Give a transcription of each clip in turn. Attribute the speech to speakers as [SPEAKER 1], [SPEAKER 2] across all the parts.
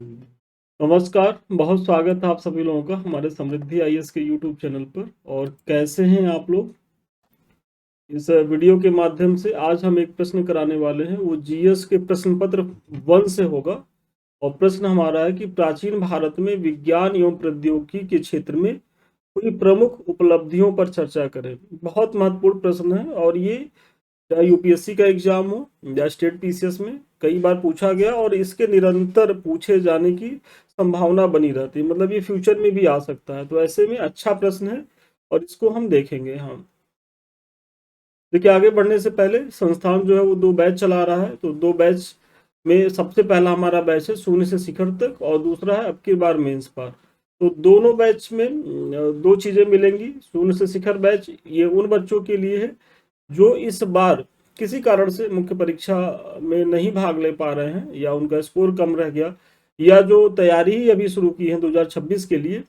[SPEAKER 1] नमस्कार, बहुत स्वागत है आप सभी लोगों का हमारे समृद्धि आईएएस के यूट्यूब चैनल पर। और कैसे हैं आप लोग? इस वीडियो के माध्यम से आज हम एक प्रश्न कराने वाले हैं, वो जीएस के प्रश्न पत्र 1 से होगा। और प्रश्न हमारा है कि प्राचीन भारत में विज्ञान एवं प्रौद्योगिकी के क्षेत्र में कोई प्रमुख उपलब्धियों पर चर्चा करें। बहुत महत्वपूर्ण प्रश्न है और ये चाहे यूपीएससी का एग्जाम हो या स्टेट पीसीएस में कई बार पूछा गया और इसके निरंतर पूछे जाने की संभावना बनी रहती है। मतलब ये फ्यूचर में भी आ सकता है, तो ऐसे में अच्छा प्रश्न है और इसको हम देखेंगे। हम देखिए, आगे बढ़ने से पहले संस्थान जो है वो 2 बैच चला रहा है। तो 2 बैच में सबसे पहला हमारा बैच है शून्य से शिखर तक और दूसरा है अब की बार मेंस पार। तो दोनों बैच में 2 चीजें मिलेंगी। शून्य से शिखर बैच ये उन बच्चों के लिए है जो इस बार किसी कारण से मुख्य परीक्षा में नहीं भाग ले पा रहे हैं या उनका स्कोर कम रह गया, या जो तैयारी ही अभी शुरू की है 2026 के लिए,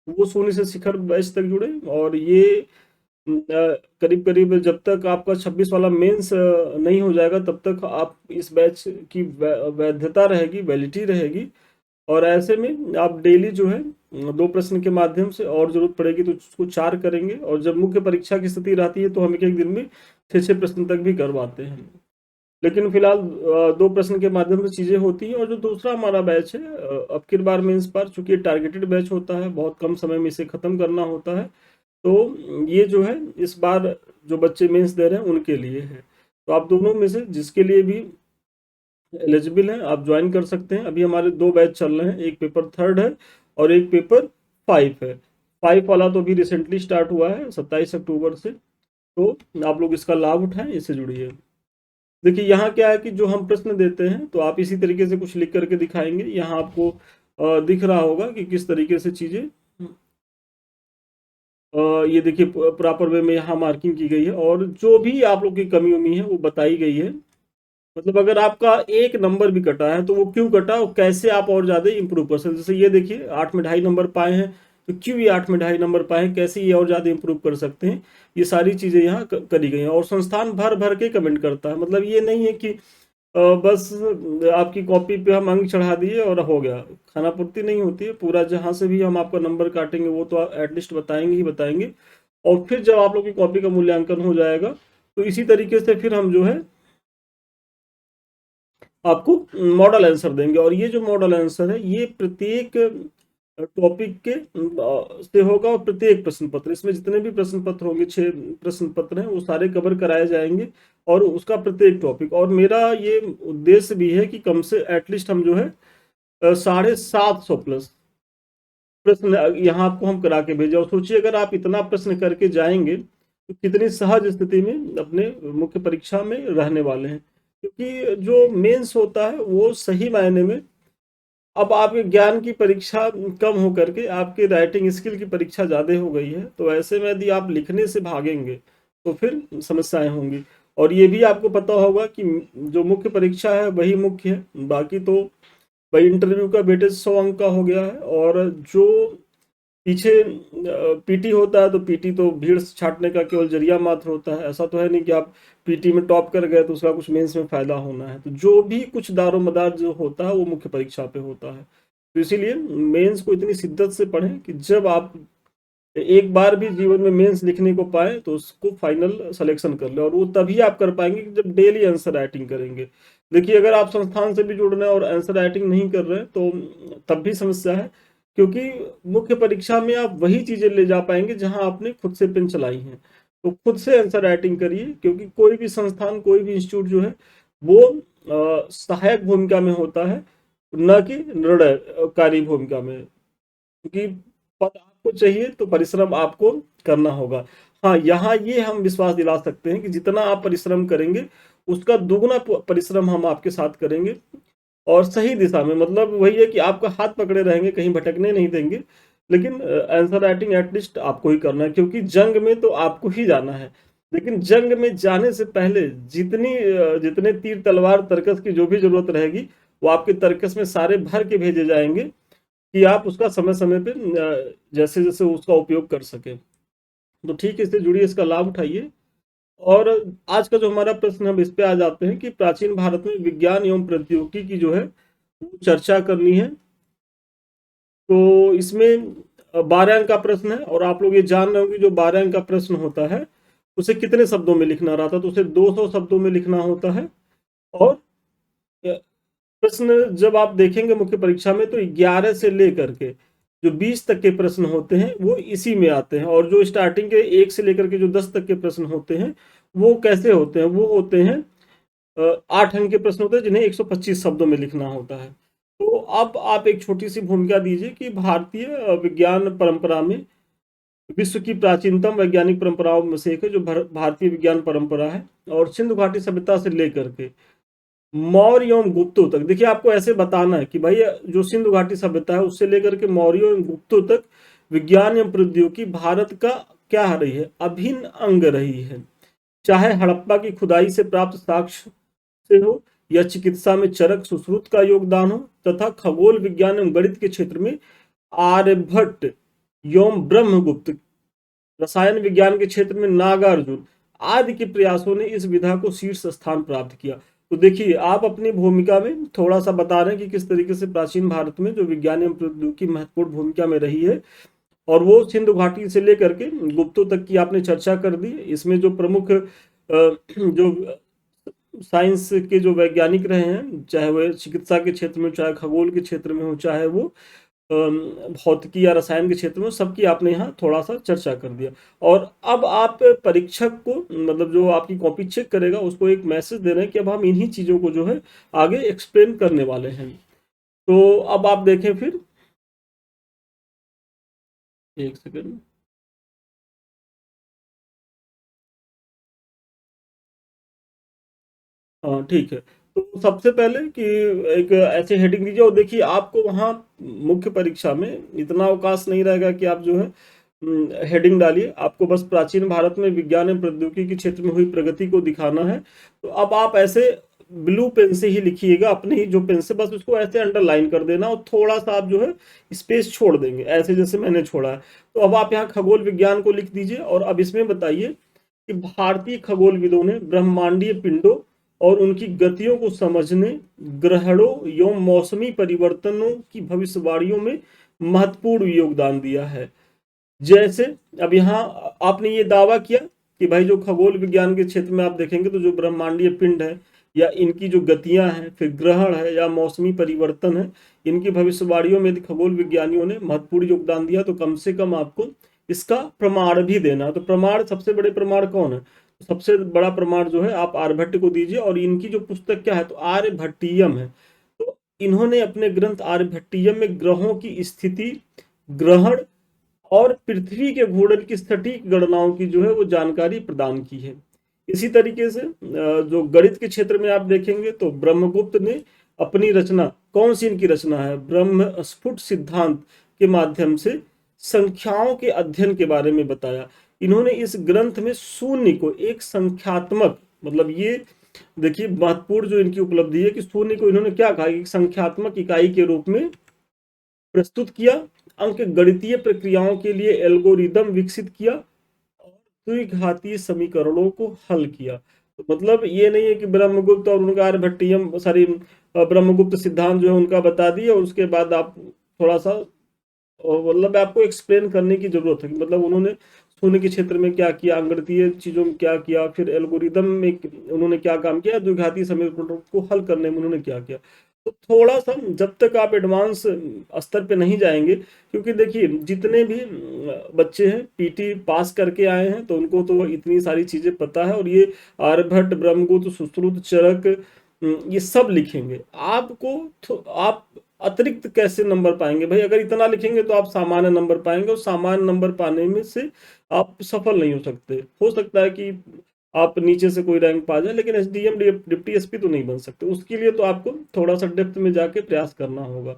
[SPEAKER 1] वो शून्य से शिखर बैच तक जुड़े। और ये करीब करीब जब तक आपका 26 वाला मेंस नहीं हो जाएगा तब तक आप इस बैच की वैधता रहेगी, वैलिडिटी रहेगी। और ऐसे में आप डेली जो है 2 प्रश्न के माध्यम से, और जरूरत पड़ेगी तो उसको 4 करेंगे। और जब मुख्य परीक्षा की स्थिति रहती है तो हम एक एक दिन में 6-6 प्रश्न तक भी करवाते हैं। लेकिन फिलहाल 2 प्रश्न के माध्यम से चीजें होती हैं। और जो दूसरा हमारा बैच है अब की बार मेंस पर, चूंकि टारगेटेड बैच होता है, बहुत कम समय में इसे खत्म करना होता है, तो ये जो है इस बार जो बच्चे मेंस दे रहे हैं उनके लिए है। तो आप दोनों में से जिसके लिए भी एलिजिबल हैं आप ज्वाइन कर सकते हैं। अभी हमारे 2 बैच चल रहे हैं, एक पेपर 3rd है और एक पेपर 5 है। 5 वाला तो अभी रिसेंटली स्टार्ट हुआ है 27 अक्टूबर से। तो आप लोग इसका लाभ उठाएं, इससे जुड़िए। देखिए, यहाँ क्या है कि जो हम प्रश्न देते हैं तो आप इसी तरीके से कुछ लिख करके दिखाएंगे। यहाँ आपको दिख रहा होगा कि किस तरीके से चीजें ये देखिए प्रॉपर वे में यहाँ मार्किंग की गई है और जो भी आप लोग की कमी उमी है वो बताई गई है। मतलब अगर आपका एक नंबर भी कटा है तो वो क्यों कटा और कैसे आप और ज्यादा इंप्रूव कर सकते हैं। जैसे ये देखिए 8 में 2.5 नंबर पाए हैं, तो क्यों ये 8 में 2.5 नंबर पाए हैं, कैसे ये और ज्यादा इंप्रूव कर सकते हैं। ये सारी चीजें यहाँ करी गई हैं और संस्थान भर भर के कमेंट करता है। मतलब ये नहीं है कि बस आपकी कॉपी पे हम अंक चढ़ा दिए और हो गया। खाना पूर्ति नहीं होती है, पूरा जहां से भी हम आपका नंबर काटेंगे वो तो एटलीस्ट बताएंगे ही बताएंगे। और फिर जब आप लोग की कॉपी का मूल्यांकन हो जाएगा तो इसी तरीके से फिर हम जो है आपको मॉडल आंसर देंगे। और ये जो मॉडल आंसर है ये प्रत्येक टॉपिक के से होगा और प्रत्येक प्रश्न पत्र, इसमें जितने भी प्रश्न पत्र होंगे 6 प्रश्न पत्र हैं वो सारे कवर कराए जाएंगे और उसका प्रत्येक टॉपिक। और मेरा ये उद्देश्य भी है कि कम से एटलीस्ट हम जो है 750 प्लस प्रश्न यहाँ आपको हम करा के भेजे। और सोचिए अगर आप इतना प्रश्न करके जाएंगे तो कितनी सहज स्थिति में अपने मुख्य परीक्षा में रहने वाले हैं। क्योंकि जो मेंस होता है वो सही मायने में अब आपके ज्ञान की परीक्षा कम हो करके आपके राइटिंग स्किल की परीक्षा ज़्यादा हो गई है। तो ऐसे में यदि आप लिखने से भागेंगे तो फिर समस्याएं होंगी। और ये भी आपको पता होगा कि जो मुख्य परीक्षा है वही मुख्य है, बाकी तो भाई इंटरव्यू का वेटेज 100 अंक का हो गया है। और जो पीछे पीटी होता है तो पीटी तो भीड़ से छाटने का केवल जरिया मात्र होता है। ऐसा तो है नहीं कि आप पीटी में टॉप कर गए तो उसका कुछ मेंस में फायदा होना है। तो जो भी कुछ दारोमदार जो होता है वो मुख्य परीक्षा पे होता है। तो इसीलिए मेंस को इतनी शिद्दत से पढ़ें कि जब आप एक बार भी जीवन में मेंस लिखने को पाए तो उसको फाइनल सिलेक्शन कर ले। और वो तभी आप कर पाएंगे कि जब डेली आंसर राइटिंग करेंगे। देखिए, अगर आप संस्थान से भी जुड़ रहे हैं और आंसर राइटिंग नहीं कर रहे हैं तो तब भी समस्या है। क्योंकि मुख्य परीक्षा में आप वही चीजें ले जा पाएंगे जहां आपने खुद से पेन चलाई हैं। तो खुद से आंसर राइटिंग करिए, क्योंकि कोई भी संस्थान कोई भी इंस्टीट्यूट जो है वो सहायक भूमिका में होता है, न कि निर्णयकारी भूमिका में। क्योंकि पद आपको चाहिए तो परिश्रम आपको करना होगा। हाँ, यहाँ ये हम विश्वास दिला सकते हैं कि जितना आप परिश्रम करेंगे उसका दुगुना परिश्रम हम आपके साथ करेंगे और सही दिशा में। मतलब वही है कि आपका हाथ पकड़े रहेंगे, कहीं भटकने नहीं देंगे। लेकिन आंसर राइटिंग एटलीस्ट आपको ही करना है, क्योंकि जंग में तो आपको ही जाना है। लेकिन जंग में जाने से पहले जितने तीर तलवार तर्कस की जो भी जरूरत रहेगी वो आपके तर्कस में सारे भर के भेजे जाएंगे कि आप उसका समय समय पे जैसे जैसे उसका उपयोग कर सके। तो ठीक है, इससे जुड़िए, इसका लाभ उठाइए। और आज का जो हमारा प्रश्न, हम इस पे आ जाते हैं कि प्राचीन भारत में विज्ञान एवं प्रौद्योगिकी की जो है वो चर्चा करनी है। तो इसमें 12 अंक का प्रश्न है और आप लोग ये जान रहे होंगे जो 12 अंक का प्रश्न होता है उसे कितने शब्दों में लिखना रहता है, तो उसे 200 शब्दों में लिखना होता है। और प्रश्न जब आप देखेंगे मुख्य परीक्षा में तो 11 से लेकर के जो 20 तक के प्रश्न होते हैं वो इसी में आते हैं, और जो स्टार्टिंग के 1 से लेकर के जो 10 तक के प्रश्न होते हैं वो कैसे होते हैं, वो होते हैं 8 अंक के प्रश्न होते हैं जिन्हें 125 शब्दों में लिखना होता है। तो अब आप एक छोटी सी भूमिका दीजिए कि भारतीय विज्ञान परंपरा में विश्व की प्राचीनतम वैज्ञानिक परंपराओं में से एक है जो भारतीय विज्ञान परंपरा है, और सिंधु घाटी सभ्यता से लेकर के मौर्य एवं गुप्तों तक। देखिए आपको ऐसे बताना है कि भाई जो सिंधु घाटी सभ्यता है उससे लेकर के मौर्यों एवं गुप्तों तक विज्ञान एवं प्रौद्योगिकी भारत का क्या रही है, अभिन्न अंग रही है। चाहे हड़प्पा की खुदाई से प्राप्त साक्ष्य से हो या चिकित्सा में चरक सुश्रुत का योगदान हो, तथा खगोल विज्ञान एवं गणित के क्षेत्र में आर्यभट्ट एवं ब्रह्मगुप्त, रसायन विज्ञान के क्षेत्र में नागार्जुन आदि के प्रयासों ने इस विधा को शीर्ष स्थान प्राप्त किया। तो देखिए आप अपनी भूमिका में थोड़ा सा बता रहे हैं कि किस तरीके से प्राचीन भारत में जो विज्ञान एवं प्रौद्योगिकी महत्वपूर्ण भूमिका में रही है, और वो सिंधु घाटी से लेकर के गुप्तों तक की आपने चर्चा कर दी। इसमें जो प्रमुख जो साइंस के जो वैज्ञानिक रहे हैं, चाहे वो चिकित्सा के क्षेत्र में, चाहे खगोल के क्षेत्र में हो, चाहे वो भौतिकी या रसायन के क्षेत्र में, सबकी आपने यहाँ थोड़ा सा चर्चा कर दिया। और अब आप परीक्षक को, मतलब जो आपकी कॉपी चेक करेगा, उसको एक मैसेज दे रहे हैं कि अब हम इन्हीं चीज़ों को जो है आगे एक्सप्लेन करने वाले हैं। तो अब आप देखें फिर, एक सेकंड। हाँ ठीक है। तो सबसे पहले कि एक ऐसे हेडिंग दीजिए, और देखिए आपको वहाँ मुख्य परीक्षा में इतना अवकाश नहीं रहेगा कि आप जो है हेडिंग डालिए। आपको बस प्राचीन भारत में विज्ञान एवं प्रौद्योगिकी के क्षेत्र में हुई प्रगति को दिखाना है। तो अब आप ऐसे ब्लू पेन से ही लिखिएगा, अपने ही जो पेन से, बस उसको ऐसे अंडरलाइन कर देना और थोड़ा सा आप जो है स्पेस छोड़ देंगे, ऐसे जैसे मैंने छोड़ा है। तो अब आप यहाँ खगोल विज्ञान को लिख दीजिए, और अब इसमें बताइए कि भारतीय खगोलविदों ने ब्रह्मांडीय पिंडों और उनकी गतियों को समझने, ग्रहणों एवं मौसमी परिवर्तनों की भविष्यवाणियों में महत्वपूर्ण योगदान दिया है। जैसे अब यहाँ आपने ये दावा किया कि भाई जो खगोल विज्ञान के क्षेत्र में आप देखेंगे तो जो ब्रह्मांडीय पिंड है या इनकी जो गतियां हैं, फिर ग्रहण है या मौसमी परिवर्तन है, इनकी भविष्यवाणियों में यदि खगोल विज्ञानियों ने महत्वपूर्ण योगदान दिया तो कम से कम आपको इसका प्रमाण भी देना। तो प्रमाण, सबसे बड़े प्रमाण कौन है? सबसे बड़ा प्रमाण जो है आप आर्यभट्ट को दीजिए, और इनकी जो पुस्तक क्या है तो आर्यभट्टीयम है। तो इन्होंने अपने ग्रंथ आर्यभट्टीयम में ग्रहों की स्थिति, ग्रहण और पृथ्वी के घूर्णन की सटीक गणनाओं की जो है वो जानकारी प्रदान की है। इसी तरीके से जो गणित के क्षेत्र में आप देखेंगे तो ब्रह्मगुप्त ने अपनी रचना, कौन सी इनकी रचना है, ब्रह्म स्फुट सिद्धांत के माध्यम से संख्याओं के अध्ययन के बारे में बताया। इन्होंने इस ग्रंथ में शून्य को एक संख्यात्मक, मतलब ये देखिए महत्वपूर्ण जो इनकी उपलब्धि है कि शून्य को इन्होंने क्या कहा, एक संख्यात्मक इकाई के रूप में प्रस्तुत किया, अंक गणितीय प्रक्रियाओं के लिए एल्गोरिदम विकसित किया और द्विघातीय समीकरणों को हल किया। तो मतलब ये नहीं है कि ब्रह्मगुप्त और उनका आर्यभट्टीयम, सॉरी ब्रह्मगुप्त सिद्धांत जो है उनका बता दिए और उसके बाद आप थोड़ा सा, मतलब आपको एक्सप्लेन करने की जरूरत है कि मतलब उन्होंने शून्य के क्षेत्र में क्या किया, अंगगणितीय चीजों में क्या किया, फिर एल्गोरिदम में उन्होंने क्या काम किया, द्विघातीय समीकरणों को हल करने में उन्होंने क्या किया। तो थोड़ा सा जब तक आप एडवांस स्तर पे नहीं जाएंगे, क्योंकि देखिए जितने भी बच्चे हैं पीटी पास करके आए हैं तो उनको तो इतनी सारी चीजें पता है, और ये आर्यभट्ट, ब्रह्मगुप्त, सुश्रुत, चरक, ये सब लिखेंगे। आपको आप अतिरिक्त कैसे नंबर पाएंगे भाई? अगर इतना लिखेंगे तो आप सामान्य नंबर पाएंगे, और सामान्य नंबर पाने में से आप सफल नहीं हो सकते। हो सकता है कि आप नीचे से कोई रैंक पा जाए, लेकिन एसडीएम, डिप्टी एसपी तो नहीं बन सकते। उसके लिए तो आपको थोड़ा सा डेप्थ में जाके प्रयास करना होगा।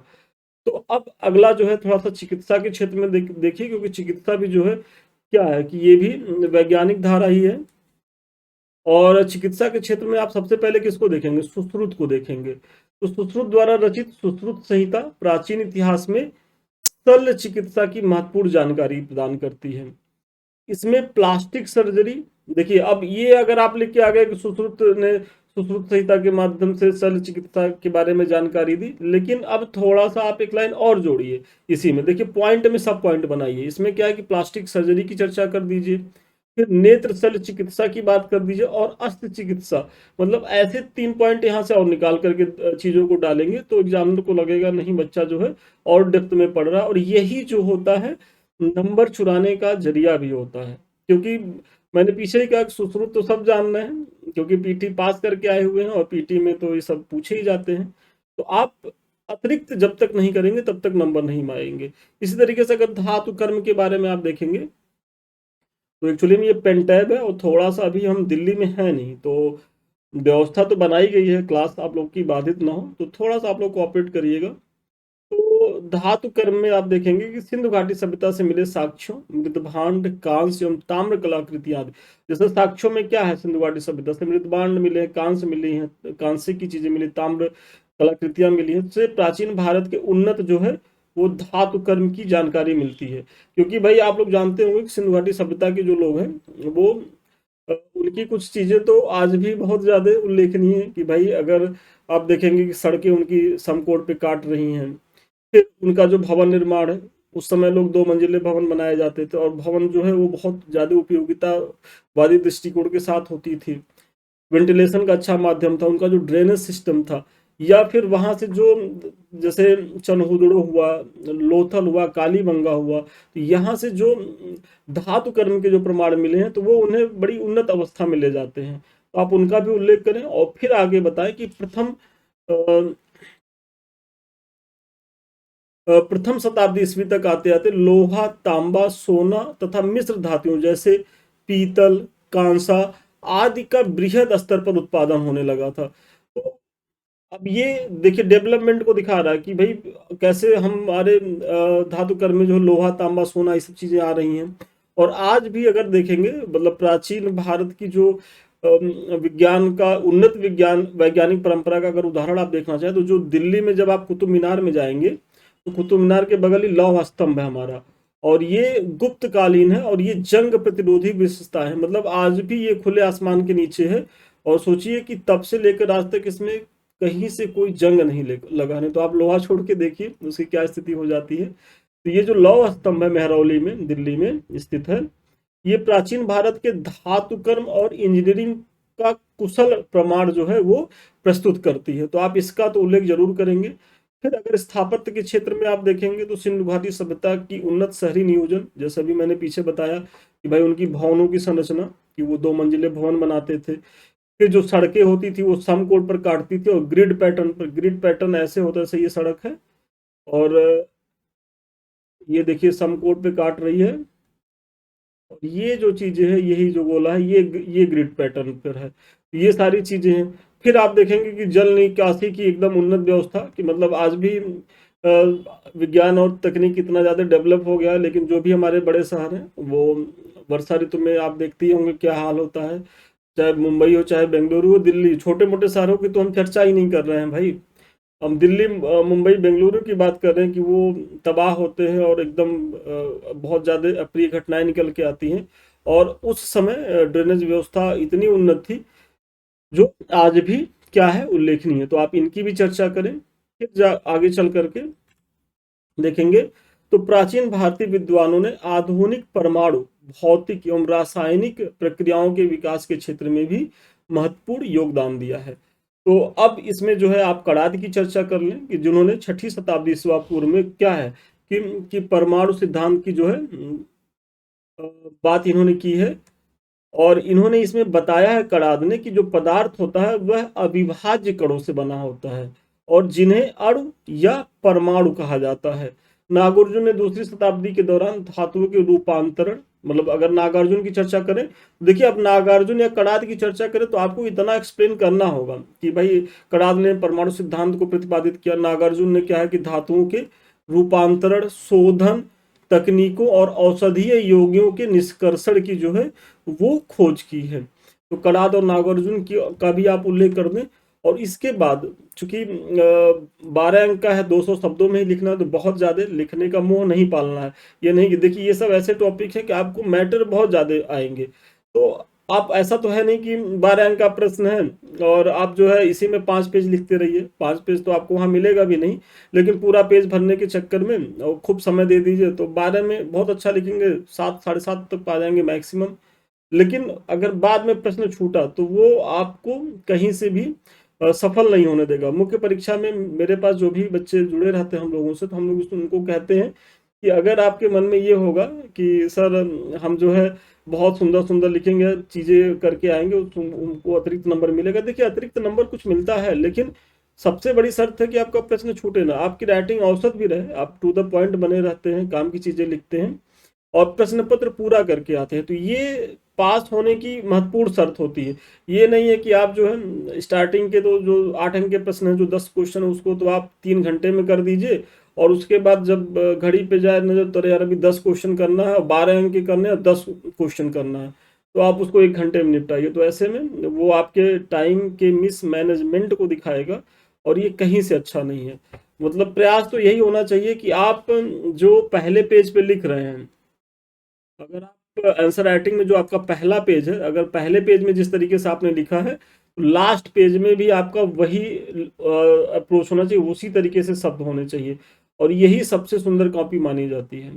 [SPEAKER 1] तो अब अगला जो है थोड़ा सा चिकित्सा के क्षेत्र में देखिए, क्योंकि चिकित्सा भी जो है क्या है कि ये भी वैज्ञानिक धारा ही है। और चिकित्सा के क्षेत्र में आप सबसे पहले किसको देखेंगे? सुश्रुत को देखेंगे। तो सुश्रुत द्वारा रचित सुश्रुत संहिता प्राचीन इतिहास में शल्य चिकित्सा की महत्वपूर्ण जानकारी प्रदान करती है। इसमें प्लास्टिक सर्जरी, देखिए अब ये अगर आप लिख के आ गए कि सुश्रुत ने सुश्रुत संहिता के माध्यम से शल्य चिकित्सा के बारे में जानकारी दी। लेकिन अब थोड़ा सा आप एक लाइन और जोड़िए इसी में, देखिए पॉइंट में सब पॉइंट बनाइए। इसमें क्या है कि प्लास्टिक सर्जरी की चर्चा कर दीजिए, फिर नेत्र शल्य चिकित्सा की बात कर दीजिए, और अस्त्र चिकित्सा। मतलब ऐसे 3 पॉइंट यहाँ से और निकाल करके चीजों को डालेंगे तो एग्जामिनर को लगेगा नहीं बच्चा जो है और डेप्थ में पढ़ रहा है। और यही जो होता है नंबर चुराने का जरिया भी होता है। क्योंकि मैंने पीछे ही कहा कि सुश्रुत तो सब जान रहे हैं, क्योंकि पीटी पास करके आए हुए हैं और पीटी में तो ये सब पूछे ही जाते हैं। तो आप अतिरिक्त जब तक नहीं करेंगे तब तक नंबर नहीं आएंगे। इसी तरीके से अगर धातु कर्म के बारे में आप देखेंगे तो एक्चुअली में ये पेन टैब है, और थोड़ा सा अभी हम दिल्ली में है नहीं, तो व्यवस्था तो बनाई गई है क्लास आप लोग की बाधित ना हो, तो थोड़ा सा आप लोग कोऑपरेट करिएगा। तो धातु कर्म में आप देखेंगे कि सिंधु घाटी सभ्यता से मिले साक्ष्यों, मृदभांड, कांस्य एवं ताम्र कलाकृतियां आदि। जैसे साक्ष्यों में क्या है, सिंधु घाटी सभ्यता से मृदभांड मिले हैं, कांस्य मिली हैं, कांस्य की चीजें मिली, ताम्र कलाकृतियां मिली हैं। से प्राचीन भारत के उन्नत जो है वो धातु कर्म की जानकारी मिलती है। क्योंकि भाई आप लोग जानते होंगे कि सिंधु घाटी सभ्यता के जो लोग हैं वो उनकी कुछ चीजें तो आज भी बहुत ज्यादा उल्लेखनीय है। कि भाई अगर आप देखेंगे कि सड़कें उनकी समकोण पे काट रही हैं, फिर उनका जो भवन निर्माण है, उस समय लोग 2 मंजिले भवन बनाए जाते थे, और भवन जो है वो बहुत ज्यादा उपयोगितावादी दृष्टिकोण के साथ होती थी। वेंटिलेशन का अच्छा माध्यम था, उनका जो ड्रेनेज सिस्टम था, या फिर वहां से जो जैसे चनहुदड़ो हुआ, लोथल हुआ, कालीबंगा हुआ, तो यहाँ से जो धातु कर्म के जो प्रमाण मिले हैं तो वो उन्हें बड़ी उन्नत अवस्था में ले जाते हैं। तो आप उनका भी उल्लेख करें, और फिर आगे बताएं कि प्रथम शताब्दी ईस्वी तक आते आते लोहा, तांबा, सोना तथा मिश्र धातुओं जैसे पीतल, कांसा आदि का बृहद स्तर पर उत्पादन होने लगा था। तो अब ये देखिए डेवलपमेंट को दिखा रहा है कि भाई कैसे हमारे धातु कर्म में जो लोहा, तांबा, सोना ये सब चीजें आ रही हैं। और आज भी अगर देखेंगे, मतलब प्राचीन भारत की जो विज्ञान का उन्नत विज्ञान वैज्ञानिक परंपरा का अगर उदाहरण आप देखना चाहें, तो जो दिल्ली में जब आप कुतुब मीनार में जाएंगे तो कुतुब मीनार के बगल ही लौह स्तंभ है हमारा, और ये गुप्त कालीन है, और ये जंग प्रतिरोधी विशेषता है। मतलब आज भी ये खुले आसमान के नीचे है, और सोचिए कि तब से लेकर आज तक इसमें कहीं से कोई जंग नहीं लगा है। तो आप लोहा छोड़ के देखिए उसकी क्या स्थिति हो जाती है। तो ये जो लौह स्तंभ है मेहरौली में दिल्ली में स्थित है, ये प्राचीन भारत के धातु कर्म और इंजीनियरिंग का कुशल प्रमाण जो है वो प्रस्तुत करती है। तो आप इसका तो उल्लेख जरूर करेंगे। फिर अगर स्थापत्य के क्षेत्र में आप देखेंगे तो सिंधु घाटी सभ्यता की उन्नत शहरी नियोजन, जैसा भी मैंने पीछे बताया कि भाई उनकी भवनों की संरचना, कि वो 2 मंजिले भवन बनाते थे। फिर जो सड़कें होती थी वो समकोण पर काटती थी, और ग्रिड पैटर्न पर, ग्रिड पैटर्न ऐसे होता है जैसे ये सड़क है, और ये देखिए समकोण पे काट रही है, और ये जो चीजें हैं, यही जो गोला है, ये ग्रिड पैटर्न पर है। ये सारी चीजें हैं। फिर आप देखेंगे कि जल निकासी की एकदम उन्नत व्यवस्था, कि मतलब आज भी विज्ञान और तकनीक इतना ज्यादा डेवलप हो गया है, लेकिन जो भी हमारे बड़े शहर हैं वो वर्षा ऋतु में आप देखते ही होंगे क्या हाल होता है। चाहे मुंबई हो, चाहे बेंगलुरु हो, दिल्ली, छोटे मोटे शहरों की तो हम चर्चा ही नहीं कर रहे हैं भाई। हम दिल्ली, मुंबई, बेंगलुरु की बात कर रहे हैं कि वो तबाह होते हैं, और एकदम बहुत ज़्यादा अप्रिय घटनाएं निकल के आती हैं। और उस समय ड्रेनेज व्यवस्था इतनी उन्नत थी जो आज भी क्या है उल्लेखनीय है। तो आप इनकी भी चर्चा करें। फिर आगे चल करके देखेंगे तो प्राचीन भारतीय विद्वानों ने आधुनिक परमाणु भौतिक एवं रासायनिक प्रक्रियाओं के विकास के क्षेत्र में भी महत्वपूर्ण योगदान दिया है। तो अब इसमें जो है आप कड़ाद की चर्चा कर लें, कि जिन्होंने 6ठी शताब्दी ईस्वा पूर्व में क्या है कि परमाणु सिद्धांत की जो है बात इन्होंने की है। और इन्होंने इसमें बताया है कड़ाद ने कि जो पदार्थ होता है वह अविभाज्य कणों से बना होता है, और जिन्हें अणु या परमाणु कहा जाता है। नागार्जुन ने 2री शताब्दी के दौरान धातुओं के रूपांतरण, मतलब अगर नागार्जुन की चर्चा करें, देखिए अब नागार्जुन या कड़ाद की चर्चा करें तो आपको इतना एक्सप्लेन करना होगा कि भाई कड़ाद ने परमाणु सिद्धांत को प्रतिपादित किया, नागार्जुन ने क्या है कि धातुओं के रूपांतरण, शोधन तकनीकों और औषधीय योगियों के निष्कर्षण की जो है वो खोज की है। तो कड़ाद और नागार्जुन की का भी आप उल्लेख कर दें। और इसके बाद चूंकि 12 अंक का है, 200 शब्दों में ही लिखना है, तो बहुत ज्यादा लिखने का मोह नहीं पालना है। ये नहीं कि देखिए ये सब ऐसे टॉपिक है कि आपको मैटर बहुत ज्यादा आएंगे। तो आप ऐसा तो है नहीं कि 12 अंक का प्रश्न है और आप जो है इसी में 5 पेज लिखते रहिए। 5 पेज तो आपको वहाँ मिलेगा भी नहीं, लेकिन पूरा पेज भरने के चक्कर में और खूब समय दे दीजिए तो 12 में बहुत अच्छा लिखेंगे, 7 साढ़े 7 तक पा जाएंगे मैक्सिमम। लेकिन अगर बाद में प्रश्न छूटा तो वो आपको कहीं से भी सफल नहीं होने देगा। मुख्य परीक्षा में मेरे पास जो भी बच्चे जुड़े रहते हैं हम लोगों से, तो हम लोग उनको कहते हैं कि अगर आपके मन में ये होगा कि सर हम जो है बहुत सुंदर सुंदर लिखेंगे, चीजें करके आएंगे, उनको अतिरिक्त नंबर मिलेगा। देखिए अतिरिक्त नंबर कुछ मिलता है, लेकिन सबसे बड़ी शर्त है कि आपका प्रश्न छूटे ना, आपकी राइटिंग औसत भी रहे, आप टू द पॉइंट बने रहते हैं, काम की चीजें लिखते हैं और प्रश्न पत्र पूरा करके आते हैं, तो ये पास होने की महत्वपूर्ण शर्त होती है। ये नहीं है कि आप जो है स्टार्टिंग के तो जो 8 अंक के प्रश्न है, जो 10 क्वेश्चन है, उसको तो आप 3 घंटे में कर दीजिए और उसके बाद जब घड़ी पे जाए नजर तो अरे यार अभी 10 क्वेश्चन करना है और 12 अंक के करने हैं, 10 क्वेश्चन करना है, तो आप उसको 1 घंटे में निपटाइए। तो ऐसे में वो आपके टाइम के मिस मैनेजमेंट को दिखाएगा और ये कहीं से अच्छा नहीं है। मतलब प्रयास तो यही होना चाहिए कि आप जो पहले पेज पे लिख रहे हैं, अगर आप आंसर राइटिंग में जो आपका पहला पेज है, अगर पहले पेज में जिस तरीके से आपने लिखा है, तो लास्ट पेज में भी आपका वही अप्रोच होना चाहिए, उसी तरीके से शब्द होने चाहिए और यही सबसे सुंदर कॉपी मानी जाती है।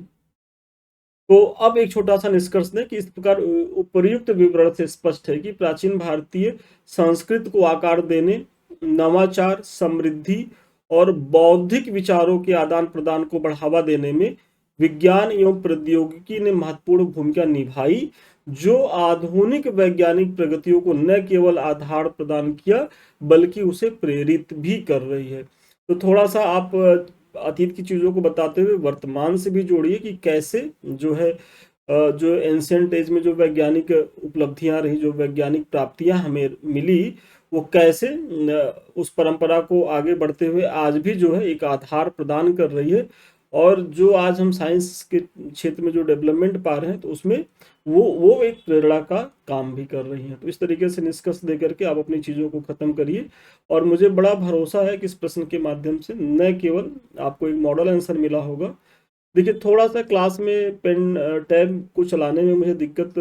[SPEAKER 1] तो अब एक छोटा सा निष्कर्ष दें कि इस प्रकार उपर्युक्त विवरण से स्पष्ट है कि प्राचीन भारतीय संस्कृत को आकार देने, नवाचार, समृद्धि और बौद्धिक विचारों के आदान प्रदान को बढ़ावा देने में विज्ञान एवं प्रौद्योगिकी ने महत्वपूर्ण भूमिका निभाई, जो आधुनिक वैज्ञानिक प्रगतियों को न केवल आधार प्रदान किया बल्कि उसे प्रेरित भी कर रही है। तो थोड़ा सा आप अतीत की चीजों को बताते हुए वर्तमान से भी जोड़िए कि कैसे जो है जो एंशियंट एज में जो वैज्ञानिक उपलब्धियां रही, जो वैज्ञानिक प्राप्तियां हमें मिली, वो कैसे उस परंपरा को आगे बढ़ते हुए आज भी जो है एक आधार प्रदान कर रही है। और जो आज हम साइंस के क्षेत्र में जो डेवलपमेंट पा रहे हैं, तो उसमें वो एक प्रेरणा का काम भी कर रही हैं। तो इस तरीके से निष्कर्ष दे करके आप अपनी चीज़ों को ख़त्म करिए और मुझे बड़ा भरोसा है कि इस प्रश्न के माध्यम से न केवल आपको एक मॉडल आंसर मिला होगा। देखिए थोड़ा सा क्लास में पेन टैब को चलाने में मुझे दिक्कत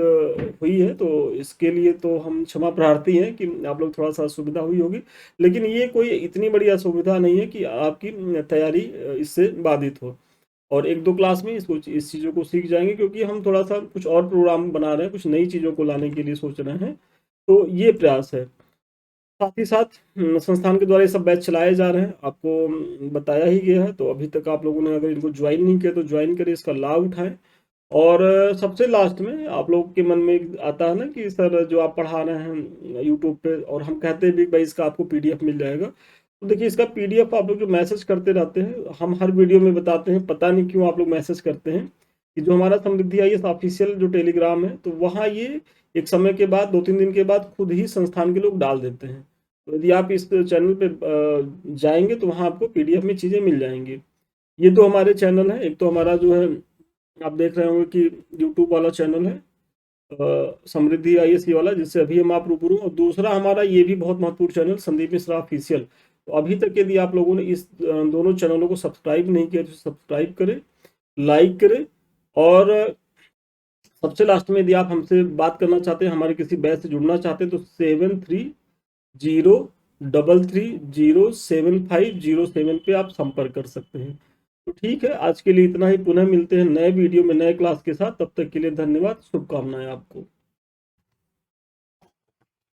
[SPEAKER 1] हुई है, तो इसके लिए तो हम क्षमा प्रार्थी हैं कि आप लोग थोड़ा सा असुविधा हुई होगी, लेकिन ये कोई इतनी बड़ी असुविधा नहीं है कि आपकी तैयारी इससे बाधित हो। और 1-2 क्लास में इसको इस चीज़ों को सीख जाएंगे, क्योंकि हम थोड़ा सा कुछ और प्रोग्राम बना रहे हैं, कुछ नई चीज़ों को लाने के लिए सोच रहे हैं, तो ये प्रयास है। साथ ही साथ संस्थान के द्वारा ये सब बैच चलाए जा रहे हैं, आपको बताया ही गया है। तो अभी तक आप लोगों ने अगर इनको ज्वाइन नहीं किया तो ज्वाइन करें, इसका लाभ उठाएं। और सबसे लास्ट में आप लोगों के मन में एक आता है ना कि सर जो आप पढ़ा रहे हैं यूट्यूब पे, और हम कहते हैं भी भाई इसका आपको पीडीएफ मिल जाएगा, तो देखिए इसका पीडीएफ आप लोग जो मैसेज करते रहते हैं, हम हर वीडियो में बताते हैं, पता नहीं क्यों आप लोग मैसेज करते हैं कि जो हमारा समृद्धि आईएएस ऑफिशियल जो टेलीग्राम है, तो वहाँ ये एक समय के बाद 2-3 दिन के बाद खुद ही संस्थान के लोग डाल देते हैं। तो यदि आप इस चैनल पे जाएंगे तो वहाँ आपको पीडीएफ में चीज़ें मिल जाएंगी। ये तो हमारे चैनल है, एक तो हमारा जो है आप देख रहे होंगे कि यूट्यूब वाला चैनल है समृद्धि आईएएस ये वाला, जिससे अभी हम आप रूबरू, और दूसरा हमारा ये भी बहुत महत्वपूर्ण चैनल संदीप मिश्रा ऑफिशियल। तो अभी तक यदि आप लोगों ने इस दोनों चैनलों को सब्सक्राइब नहीं किया तो सब्सक्राइब करें, लाइक करें। और सबसे लास्ट में यदि आप हमसे बात करना चाहते हैं, हमारे किसी बैच से जुड़ना चाहते हैं, तो 7303307507 पे आप संपर्क कर सकते हैं। तो ठीक है, आज के लिए इतना ही। पुनः मिलते हैं नए वीडियो में नए क्लास के साथ। तब तक के लिए धन्यवाद, शुभकामनाएं आपको।